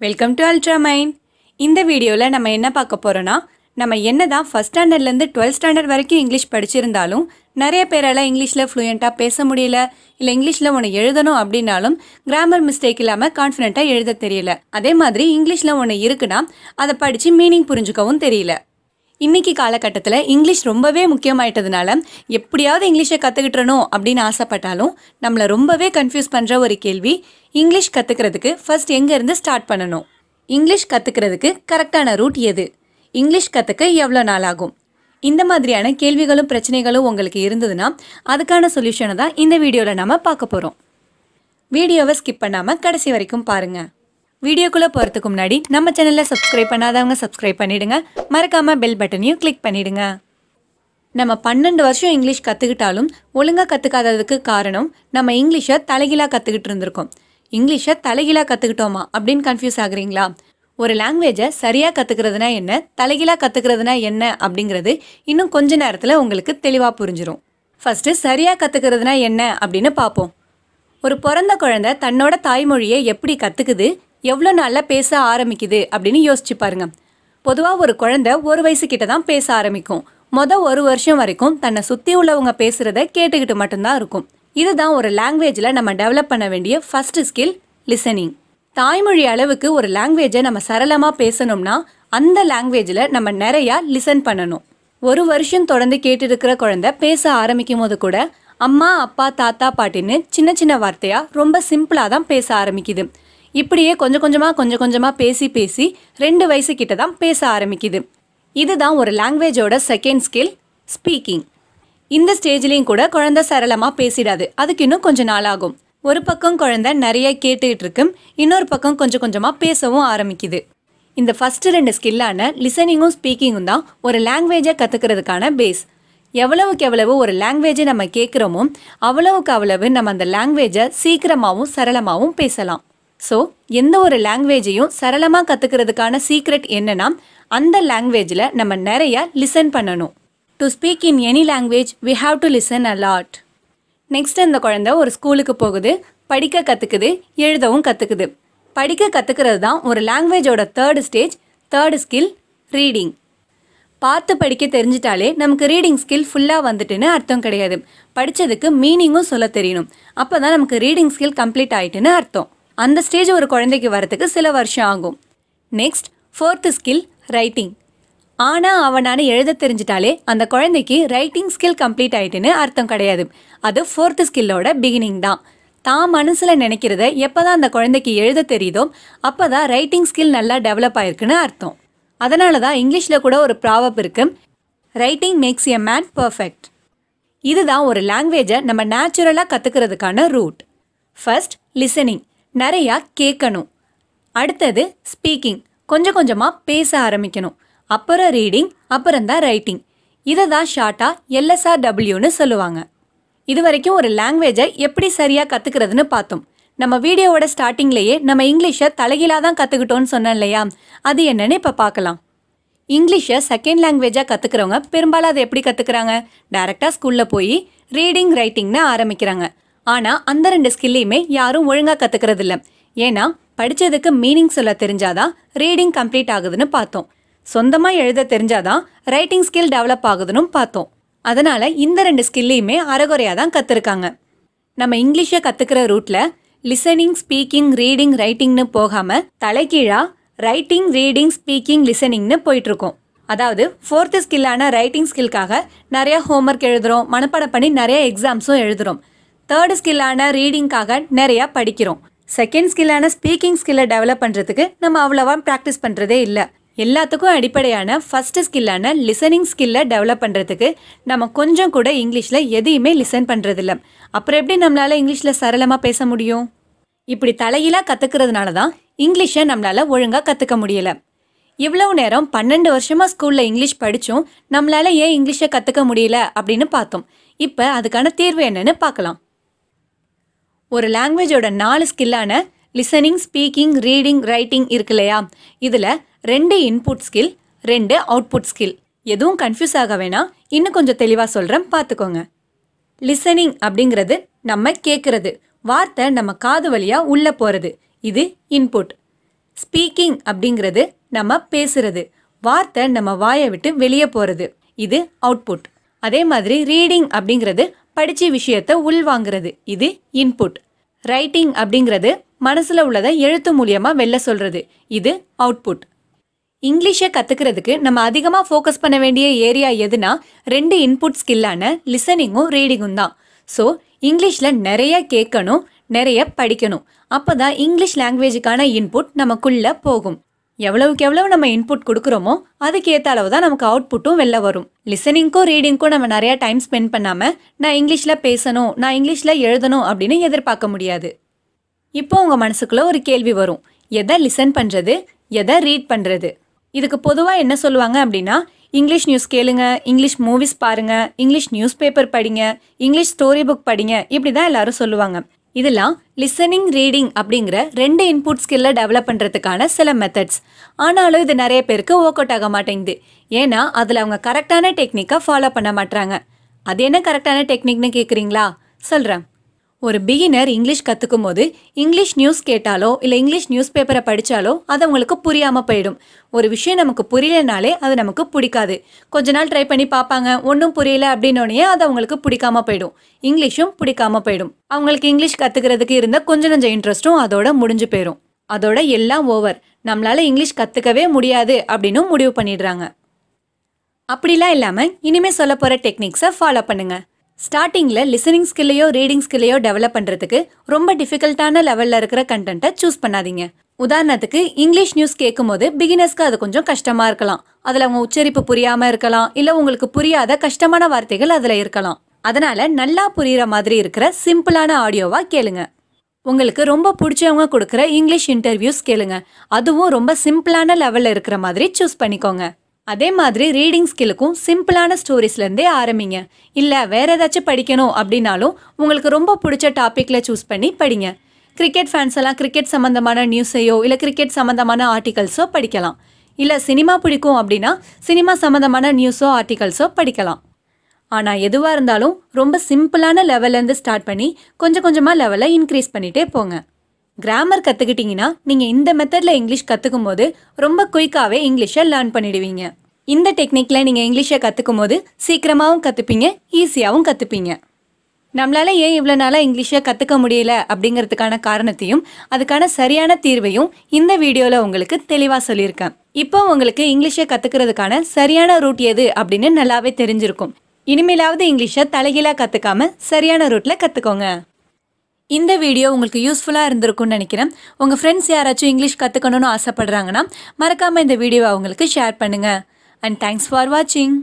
Welcome to ultra mind. இந்த வீடியோவில் நம்ம என்ன பார்க்க போகிறோன்னா, நம்ம என்ன தான் ஃபஸ்ட் ஸ்டாண்டர்ட்லேருந்து 12th ஸ்டாண்டர்ட் வரைக்கும் இங்கிலீஷ் படிச்சிருந்தாலும் நிறைய பேரால் இங்கிலீஷில் ஃப்ளூயண்ட்டாக பேச முடியல, இல்லை இங்கிலீஷில் ஒன்று எழுதணும் அப்படின்னாலும் கிராமர் மிஸ்டேக் இல்லாமல் கான்ஃபிடென்ட்டாக எழுத தெரியல. அதே மாதிரி இங்கிலீஷில் ஒன்று இருக்குன்னா அதை படித்து மீனிங் புரிஞ்சுக்கவும் தெரியல. இன்றைக்கி காலகட்டத்தில் இங்கிலீஷ் ரொம்பவே முக்கியமாயிட்டதுனால எப்படியாவது இங்கிலீஷை கற்றுக்கிட்டணும் அப்படின்னு ஆசைப்பட்டாலும் நம்மளை ரொம்பவே கன்ஃபியூஸ் பண்ணுற ஒரு கேள்வி, இங்கிலீஷ் கற்றுக்கிறதுக்கு ஃபர்ஸ்ட் எங்கேருந்து ஸ்டார்ட் பண்ணணும், இங்கிலீஷ் கற்றுக்கிறதுக்கு கரெக்டான ரூட் எது, இங்கிலீஷ் கற்றுக்க எவ்வளோ நாள் ஆகும். இந்த மாதிரியான கேள்விகளும் பிரச்சனைகளும் உங்களுக்கு இருந்ததுன்னா அதுக்கான சொல்யூஷனை தான் இந்த வீடியோவில் நம்ம பார்க்க போகிறோம். வீடியோவை ஸ்கிப் பண்ணாமல் கடைசி வரைக்கும் பாருங்கள். வீடியோக்குள்ளே போகிறதுக்கு முன்னாடி நம்ம சேனலில் சப்ஸ்கிரைப் பண்ணாதவங்க சப்ஸ்கிரைப் பண்ணிவிடுங்க, மறக்காமல் பெல் பட்டனையும் கிளிக் பண்ணிவிடுங்க. நம்ம 12 வருஷம் இங்கிலீஷ் கற்றுக்கிட்டாலும் ஒழுங்காக கற்றுக்காததுக்கு காரணம் நம்ம இங்கிலீஷை தலைகீழாக கற்றுக்கிட்டு இருந்திருக்கோம். இங்கிலீஷை தலைகீழாக கற்றுக்கிட்டோமா அப்படின்னு கன்ஃபியூஸ் ஆகுறீங்களா? ஒரு லாங்குவேஜை சரியாக கற்றுக்கிறதுனா என்ன, தலைகீழாக கற்றுக்கிறதுனா என்ன அப்படிங்கிறது இன்னும் கொஞ்ச நேரத்தில் உங்களுக்கு தெளிவாக புரிஞ்சிடும். ஃபஸ்ட்டு சரியாக கற்றுக்கிறதுனா என்ன அப்படின்னு பார்ப்போம். ஒரு பிறந்த குழந்தை தன்னோட தாய்மொழியை எப்படி கற்றுக்குது, எவ்வளோ நாளில் பேச ஆரம்பிக்குது அப்படின்னு யோசிச்சு பாருங்க. பொதுவாக ஒரு குழந்தை 1 வயசுக்கிட்ட தான் பேச ஆரம்பிக்கும். மொதல் 1 வருஷம் வரைக்கும் தன்னை சுற்றி உள்ளவங்க பேசுகிறத கேட்டுக்கிட்டு மட்டும்தான் இருக்கும். இதுதான் ஒரு லாங்குவேஜில் நம்ம டெவலப் பண்ண வேண்டிய ஃபர்ஸ்ட் ஸ்கில், லிசனிங். தாய்மொழி அளவுக்கு ஒரு லாங்குவேஜை நம்ம சரளமாக பேசணும்னா அந்த லாங்குவேஜில் நம்ம நிறையா லிசன் பண்ணணும். 1 வருஷம் தொடர்ந்து கேட்டுருக்கிற குழந்தை பேச ஆரம்பிக்கும் போது கூட அம்மா, அப்பா, தாத்தா, பாட்டின்னு சின்ன சின்ன வார்த்தையாக ரொம்ப சிம்பிளாக தான் பேச ஆரம்பிக்குது. இப்படியே கொஞ்சம் கொஞ்சமாக பேசி 2 வயசுக்கிட்ட தான் பேச ஆரம்பிக்குது. இதுதான் ஒரு லாங்குவேஜோட செகண்ட் ஸ்கில், ஸ்பீக்கிங். இந்த ஸ்டேஜ்லேயும் கூட குழந்தை சரளமாக பேசிடாது, அதுக்கு இன்னும் கொஞ்சம் நாள் ஆகும். ஒரு பக்கம் குழந்தை நிறைய கேட்டுக்கிட்டு இருக்கும், இன்னொரு பக்கம் கொஞ்சம் கொஞ்சமாக பேசவும் ஆரம்பிக்குது. இந்த ஃபஸ்ட்டு 2 ஸ்கில்லான லிசனிங்கும் ஸ்பீக்கிங்கும் தான் ஒரு லாங்குவேஜை கற்றுக்கிறதுக்கான பேஸ். எவ்வளவுக்கு எவ்வளவு ஒரு லாங்குவேஜை நம்ம கேட்குறோமோ அவ்வளவுக்கு அவ்வளவு நம்ம அந்த லாங்குவேஜை சீக்கிரமாகவும் சரளமாகவும் பேசலாம். ஸோ எந்த ஒரு லாங்குவேஜையும் சரளமாக கற்றுக்கிறதுக்கான சீக்ரெட் என்னன்னா, அந்த லாங்குவேஜில் நம்ம நிறையா லிசன் பண்ணணும். To speak in any language we have to listen a lot. Next அந்த குழந்தை ஒரு ஸ்கூலுக்கு போகுது, படிக்க கற்றுக்குது, எழுதவும் கற்றுக்குது. படிக்க கற்றுக்கிறது தான் ஒரு லாங்குவேஜோட third stage, third skill, reading. பார்த்து படிக்க தெரிஞ்சிட்டாலே நமக்கு ரீடிங் ஸ்கில் ஃபுல்லாக வந்துட்டுன்னு அர்த்தம் கிடையாது. படித்ததுக்கு மீனிங்கும் சொல்ல தெரியணும், அப்போ தான் நமக்கு ரீடிங் ஸ்கில் கம்ப்ளீட் ஆகிட்டுன்னு அர்த்தம். அந்த ஸ்டேஜ் ஒரு குழந்தைக்கு வரத்துக்கு சில வருஷம் ஆகும். Next 4th skill, writing. ஆனால் அவனான எழுத தெரிஞ்சிட்டாலே அந்த குழந்தைக்கு ரைட்டிங் ஸ்கில் கம்ப்ளீட் ஆகிட்டுன்னு அர்த்தம் கிடையாது. அது 4th ஸ்கில்லோட பிகினிங் தான். தான் மனசில் நினைக்கிறத எப்போ தான் அந்த குழந்தைக்கு எழுத தெரியுதோ அப்போ தான் ரைட்டிங் ஸ்கில் நல்லா டெவலப் ஆயிருக்குன்னு அர்த்தம். அதனால தான் இங்கிலீஷில் கூட ஒரு ப்ராவர்ப் இருக்கு, writing makes a man perfect. இதுதான் ஒரு லாங்குவேஜை நம்ம நேச்சுரலாக கற்றுக்கிறதுக்கான ரூட். ஃபர்ஸ்ட் லிசனிங், நிறையா கேட்கணும். அடுத்தது ஸ்பீக்கிங், கொஞ்சம் கொஞ்சமாக பேச ஆரம்பிக்கணும். அப்புறம் ரீடிங், அப்புறம் தான் ரைட்டிங். இதை தான் ஷார்ட்டாக LSRWன்னு சொல்லுவாங்க. இது வரைக்கும் ஒரு லாங்குவேஜை எப்படி சரியாக கற்றுக்கிறதுன்னு பார்த்தோம். நம்ம வீடியோவோட ஸ்டார்டிங்லேயே நம்ம இங்கிலீஷை தலைகீழாக தான் கற்றுக்கிட்டோன்னு சொன்னோம் இல்லையா, அது என்னன்னு இப்போ பார்க்கலாம். இங்கிலீஷை செகண்ட் லாங்குவேஜாக கற்றுக்கிறவங்க பெரும்பாலும் அதை எப்படி கற்றுக்குறாங்க, டைரெக்டாக ஸ்கூலில் போய் ரீடிங் ரைட்டிங்னு ஆரம்பிக்கிறாங்க. ஆனால் அந்த 2 ஸ்கில்லையுமே யாரும் ஒழுங்காக கற்றுக்கிறது இல்லை. ஏன்னா படித்ததுக்கு மீனிங் சொல்ல தெரிஞ்சாதான் ரீடிங் கம்ப்ளீட் ஆகுதுன்னு பார்த்தோம், சொந்தமாக எழுத தெரிஞ்சாதான் ரைட்டிங் ஸ்கில் டெவலப் ஆகுதுன்னு பார்த்தோம். அதனால் இந்த 2 ஸ்கில்லையுமே அரைகுறையாக தான் கற்றுருக்காங்க. நம்ம இங்கிலீஷை கற்றுக்கிற ரூட்டில் லிசனிங், ஸ்பீக்கிங், ரீடிங், ரைட்டிங்னு போகாமல் தலைகீழாக ரைட்டிங், ரீடிங், ஸ்பீக்கிங், லிசனிங்னு போயிட்டுருக்கோம். அதாவது 4th ஸ்கில்லான ரைட்டிங் ஸ்கில்காக நிறையா ஹோம்ஒர்க் எழுதுகிறோம், மனப்பாடம் பண்ணி நிறைய எக்ஸாம்ஸும் எழுதுகிறோம். 3rd ஸ்கில்லான ரீடிங்காக நிறையா படிக்கிறோம். செகண்ட் ஸ்கில்லான ஸ்பீக்கிங் ஸ்கில்லை டெவலப் பண்ணுறதுக்கு நம்ம அவ்வளோவா ப்ராக்டிஸ் பண்ணுறதே இல்லை. எல்லாத்துக்கும் அடிப்படையான ஃபஸ்ட்டு ஸ்கில்லான லிசனிங் ஸ்கில்லை டெவலப் பண்ணுறதுக்கு நம்ம கொஞ்சம் கூட இங்கிலீஷில் எதையுமே லிசன் பண்ணுறதில்ல. அப்புறம் எப்படி நம்மளால் இங்கிலீஷில் சரளமாக பேச முடியும்? இப்படி தலையிலாக கற்றுக்கிறதுனால தான் இங்கிலீஷை நம்மளால் ஒழுங்காக கற்றுக்க முடியலை. இவ்வளவு நேரம் 12 வருஷமாக ஸ்கூலில் இங்கிலீஷ் படித்தும் நம்மளால் ஏன் இங்கிலீஷை கற்றுக்க முடியல அப்படின்னு பார்த்தோம். இப்போ அதுக்கான தீர்வு என்னன்னு பார்க்கலாம். ஒரு லாங்குவேஜோட 4 ஸ்கில்லான லிசனிங், ஸ்பீக்கிங், ரீடிங், ரைட்டிங் இருக்கு இல்லையா, இதில் 2 இன்புட் ஸ்கில், 2 அவுட்புட் ஸ்கில். எதுவும் கன்ஃபியூஸ் ஆக வேணாம், இன்னும் கொஞ்சம் தெளிவாக சொல்கிறேன் பார்த்துக்கோங்க. லிசனிங் அப்படிங்கிறது நம்ம கேட்குறது, வார்த்தை நம்ம காது வழியாக உள்ளே போகிறது, இது இன்புட். ஸ்பீக்கிங் அப்படிங்கிறது நம்ம பேசுறது, வார்த்தை நம்ம வாயை விட்டு வெளியே போகிறது, இது அவுட்புட். அதே மாதிரி ரீடிங் அப்படிங்கிறது படித்த விஷயத்தை உள்வாங்கிறது, இது இன்புட். ரைட்டிங் அப்படிங்கிறது மனசில் உள்ளதை எழுத்து மூலியமாக வெளில சொல்கிறது, இது அவுட்புட். இங்கிலீஷை கற்றுக்கிறதுக்கு நம்ம அதிகமாக ஃபோக்கஸ் பண்ண வேண்டிய ஏரியா எதுனா 2 இன்புட் ஸ்கில்லான லிசனிங்கும் ரீடிங்கும் தான். ஸோ இங்கிலீஷில் நிறைய கேட்கணும், நிறைய படிக்கணும். அப்போ தான் இங்கிலீஷ் லாங்குவேஜுக்கான இன்புட் நமக்குள்ளே போகும். எவ்வளவுக்கு எவ்வளவு நம்ம இன்புட் கொடுக்குறோமோ அதுக்கேற்ற அளவு தான் நமக்கு அவுட்புட்டும் வெளில வரும். லிசனிங்க்கும் ரீடிங்க்கும் நம்ம நிறையா டைம் ஸ்பெண்ட் பண்ணாமல் நான் இங்கிலீஷில் பேசணும், நான் இங்கிலீஷில் எழுதணும் அப்படின்னு எதிர்பார்க்க முடியாது. இப்போ உங்கள் மனசுக்குள்ளே ஒரு கேள்வி வரும், எதை லிசன் பண்ணுறது, எதை ரீட் பண்ணுறது? இதுக்கு பொதுவாக என்ன சொல்லுவாங்க அப்படின்னா, இங்கிலீஷ் நியூஸ் கேளுங்க, இங்கிலீஷ் மூவிஸ் பாருங்க, இங்கிலீஷ் நியூஸ் பேப்பர் படிங்க, இங்கிலீஷ் ஸ்டோரி புக் படிங்க, இப்படி தான் எல்லாரும் சொல்லுவாங்க. இதெல்லாம் லிசனிங் ரீடிங் அப்படிங்கிற 2 இன்புட் ஸ்கில்லை டெவலப் பண்ணுறதுக்கான சில மெத்தட்ஸ். ஆனாலும் இது நிறைய பேருக்கு ஒர்க் அவுட் ஆக மாட்டேங்குது. ஏன்னா அதில் அவங்க கரெக்டான டெக்னிக்கை ஃபாலோ பண்ண மாட்டாங்க. அது என்ன கரெக்டான டெக்னிக்னு கேட்குறீங்களா? சொல்கிறேன். ஒரு பிகினர் இங்கிலீஷ் கற்றுக்கும் போது இங்கிலீஷ் நியூஸ் கேட்டாலோ இல்லை இங்கிலீஷ் நியூஸ் பேப்பரை படித்தாலோ அது அவங்களுக்கு புரியாமல் போயிடும். ஒரு விஷயம் நமக்கு புரியலைனாலே அது நமக்கு பிடிக்காது. கொஞ்ச நாள் ட்ரை பண்ணி பார்ப்பாங்க, ஒன்றும் புரியல அப்படின்னோடனே அது அவங்களுக்கு பிடிக்காம போயிடும், இங்கிலீஷும் பிடிக்காம போயிடும். அவங்களுக்கு இங்கிலீஷ் கற்றுக்கிறதுக்கு இருந்த கொஞ்சம் இன்ட்ரெஸ்ட்டும் அதோட முடிஞ்சு போயிடும். அதோட எல்லாம் ஓவர், நம்மளால இங்கிலீஷ் கற்றுக்கவே முடியாது அப்படின்னு முடிவு பண்ணிடுறாங்க. அப்படிலாம் இல்லாமல் இனிமேல் சொல்ல போகிற டெக்னிக்ஸை ஃபாலோ பண்ணுங்கள். ஸ்டார்டிங்கில் லிசனிங் ஸ்கில்லையோ ரீடிங் ஸ்கில்லையோ டெவலப் பண்ணுறதுக்கு ரொம்ப டிஃபிகல்ட்டான லெவலில் இருக்கிற கண்டென்ட்டை சூஸ் பண்ணாதீங்க. உதாரணத்துக்கு இங்கிலீஷ் நியூஸ் கேட்கும்போது பிகினர்ஸ்க்கு அது கொஞ்சம் கஷ்டமாக இருக்கலாம். அதில் அவங்க உச்சரிப்பு புரியாமல் இருக்கலாம், இல்லை உங்களுக்கு புரியாத கஷ்டமான வார்த்தைகள் அதில் இருக்கலாம். அதனால் நல்லா புரிகிற மாதிரி இருக்கிற சிம்பிளான ஆடியோவாக கேளுங்க. உங்களுக்கு ரொம்ப பிடிச்சவங்க கொடுக்குற இங்கிலீஷ் இன்டர்வியூஸ் கேளுங்க, அதுவும் ரொம்ப சிம்பிளான லெவலில் இருக்கிற மாதிரி சூஸ் பண்ணிக்கோங்க. அதே மாதிரி ரீடிங் ஸ்கில்லுக்கும் சிம்பிளான ஸ்டோரிஸ்லேருந்தே ஆரம்பிங்க. இல்லை வேறு ஏதாச்சும் படிக்கணும் அப்படின்னாலும் உங்களுக்கு ரொம்ப பிடிச்ச டாப்பிக்கில் சூஸ் பண்ணி படிங்க. கிரிக்கெட் ஃபேன்ஸ் எல்லாம் கிரிக்கெட் சம்மந்தமான நியூஸையோ இல்லை கிரிக்கெட் சம்மந்தமான ஆர்டிகல்ஸோ படிக்கலாம். இல்லை சினிமா பிடிக்கும் அப்படின்னா சினிமா சம்மந்தமான நியூஸோ ஆர்டிகல்ஸோ படிக்கலாம். ஆனால் எதுவாக இருந்தாலும் ரொம்ப சிம்பிளான லெவல்லேருந்து ஸ்டார்ட் பண்ணி கொஞ்சம் கொஞ்சமாக லெவலை இன்க்ரீஸ் பண்ணிகிட்டே போங்க. கிராமர் கற்றுக்கிட்டிங்கன்னா நீங்கள் இந்த மெத்தடில் இங்கிலீஷ் கற்றுக்கும் போது ரொம்ப குயிக்காகவே இங்கிலீஷை லேர்ன் பண்ணிடுவீங்க. இந்த டெக்னிக்கில் நீங்கள் இங்கிலீஷை கற்றுக்கும் போது சீக்கிரமாகவும் கற்றுப்பீங்க, ஈஸியாகவும் கற்றுப்பீங்க. நம்மளால் ஏன் இவ்வளோ நாளாக இங்கிலீஷை கற்றுக்க முடியல அப்படிங்கிறதுக்கான காரணத்தையும் அதுக்கான சரியான தீர்வையும் இந்த வீடியோவில் உங்களுக்கு தெளிவாக சொல்லியிருக்கேன். இப்போ உங்களுக்கு இங்கிலீஷை கற்றுக்கிறதுக்கான சரியான ரூட் எது அப்படின்னு நல்லாவே தெரிஞ்சிருக்கும். இனிமேலாவது இங்கிலீஷை தலைகீழாக கற்றுக்காமல் சரியான ரூட்டில் கற்றுக்கோங்க. இந்த வீடியோ உங்களுக்கு யூஸ்ஃபுல்லாக இருந்திருக்கும்னு நினைக்கிறேன். உங்கள் ஃப்ரெண்ட்ஸ் யாராச்சும் இங்கிலீஷ் கற்றுக்கணும்னு ஆசைப்படுறாங்கன்னா மறக்காமல் இந்த வீடியோவை அவங்களுக்கு ஷேர் பண்ணுங்கள். அண்ட் தேங்க்ஸ் ஃபார் வாட்சிங்.